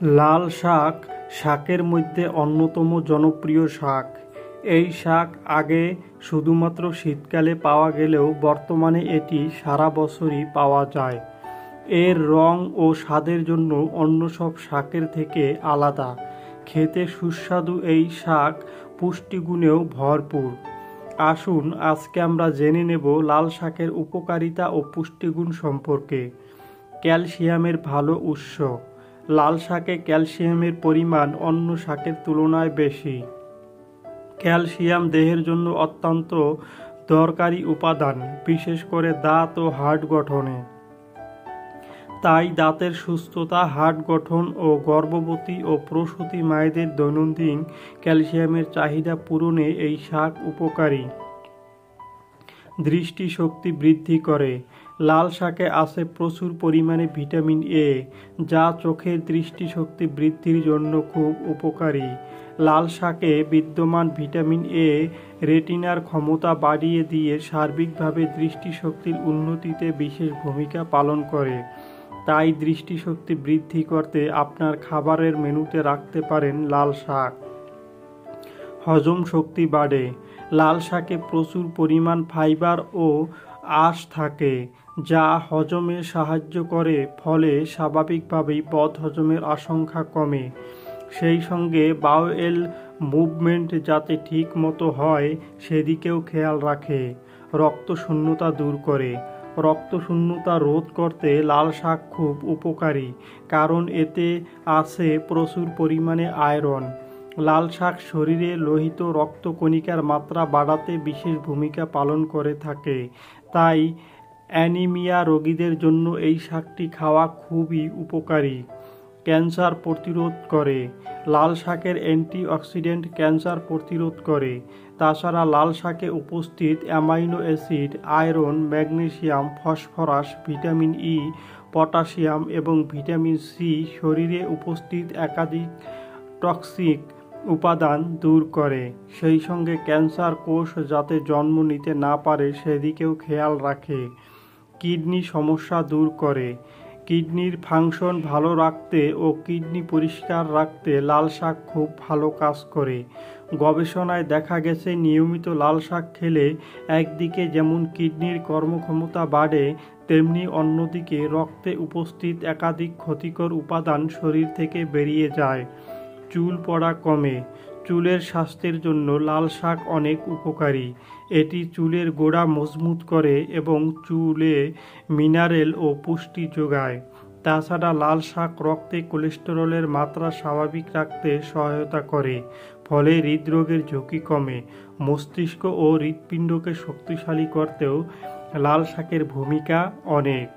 লাল শাক শাকের মধ্যে অন্যতম জনপ্রিয় শাক। এই শাক আগে শুধুমাত্র শীতকালে পাওয়া গেলেও বর্তমানে এটি সারা বছরই পাওয়া যায়। এর রং ও স্বাদের জন্য অন্য সব শাকের থেকে আলাদা। খেতে সুস্বাদু এই শাক পুষ্টিগুণেও ভরপুর। আসুন আজকে আমরা জেনে নেব লাল শাকের উপকারিতা ও পুষ্টিগুণ সম্পর্কে। ক্যালসিয়ামের ভালো উৎস। লাল শাকে ক্যালসিয়ামের পরিমাণ অন্য শাকের তুলনায় বেশি। ক্যালসিয়াম দেহের জন্য অত্যন্ত দরকারি উপাদান, বিশেষ করে দাঁত ও হাড় গঠনে। তাই দাঁতের সুস্থতা, হাড় গঠন ও গর্ভবতী ও প্রসূতি মায়েদের দৈনন্দিন ক্যালসিয়ামের চাহিদা পূরণে এই শাক উপকারী। দৃষ্টিশক্তি বৃদ্ধি করে। লাল শাকে আছে প্রচুর পরিমাণে ভিটামিন এ, যা চোখের দৃষ্টিশক্তি বৃদ্ধির জন্য খুব উপকারী। লাল শাকে বিদ্যমান ভিটামিন এ রেটিনার ক্ষমতা বাড়িয়ে দিয়ে সার্বিকভাবে দৃষ্টিশক্তির উন্নতিতে বিশেষ ভূমিকা পালন করে। তাই দৃষ্টিশক্তি বৃদ্ধি করতে আপনার খাবারের মেনুতে রাখতে পারেন লাল শাক। হজম শক্তি বাড়ে। লাল শাকে প্রচুর পরিমাণ ফাইবার ও আঁশ থাকে, যা হজমে সাহায্য করে, ফলে স্বাভাবিকভাবেই বদহজমের আশঙ্কা কমে। সেই সঙ্গে বাওয়েল মুভমেন্ট যাতে ঠিক মতো হয় সেদিকেও খেয়াল রাখে। রক্তশূন্যতা দূর করে। রক্তশূন্যতা রোধ করতে লাল শাক খুব উপকারী, কারণ এতে আছে প্রচুর পরিমাণে আয়রন। লাল শাক শরীরে লোহিত রক্তকণিকার মাত্রা বাড়াতে বিশেষ ভূমিকা পালন করে থাকে। তাই অ্যানিমিয়া রোগীদের জন্য এই শাকটি খাওয়া খুবই উপকারী। ক্যান্সার প্রতিরোধ করে। লাল শাকের অ্যান্টিঅক্সিডেন্ট ক্যান্সার প্রতিরোধ করে। তাছাড়া লাল শাকে উপস্থিত amino acid, iron, magnesium, phosphorus, vitamin E, potassium এবং ভিটামিন সি শরীরে উপস্থিত একাধিক টক্সিক উপাদান দূর করে। সেই সঙ্গে ক্যান্সার কোষ যাতে জন্ম নিতে না পারে সেদিকেও খেয়াল রাখে। কিডনি সমস্যা দূর করে। কিডনির ফাংশন ভালো রাখতে ও কিডনি পরিষ্কার রাখতে লাল শাক খুব ভালো কাজ করে। গবেষণায় দেখা গেছে নিয়মিত লাল শাক খেলে একদিকে যেমন কিডনির কর্মক্ষমতা বাড়ে, তেমনি অন্যদিকে রক্তে উপস্থিত একাধিক ক্ষতিকর উপাদান শরীর থেকে বেরিয়ে যায়। চুল পড়া কমে। চুলের স্বাস্থ্যের জন্য লাল শাক অনেক উপকারী। এটি চুলের গোড়া মজবুত করে এবং চুলে মিনারেল ও পুষ্টি যোগায়। তাছাড়া লাল শাক রক্তে কোলেস্টেরলের মাত্রা স্বাভাবিক রাখতে সহায়তা করে, ফলে হৃদরোগের ঝুঁকি কমে। মস্তিষ্ক ও হৃৎপিণ্ডকে শক্তিশালী করতেও লাল শাকের ভূমিকা অনেক।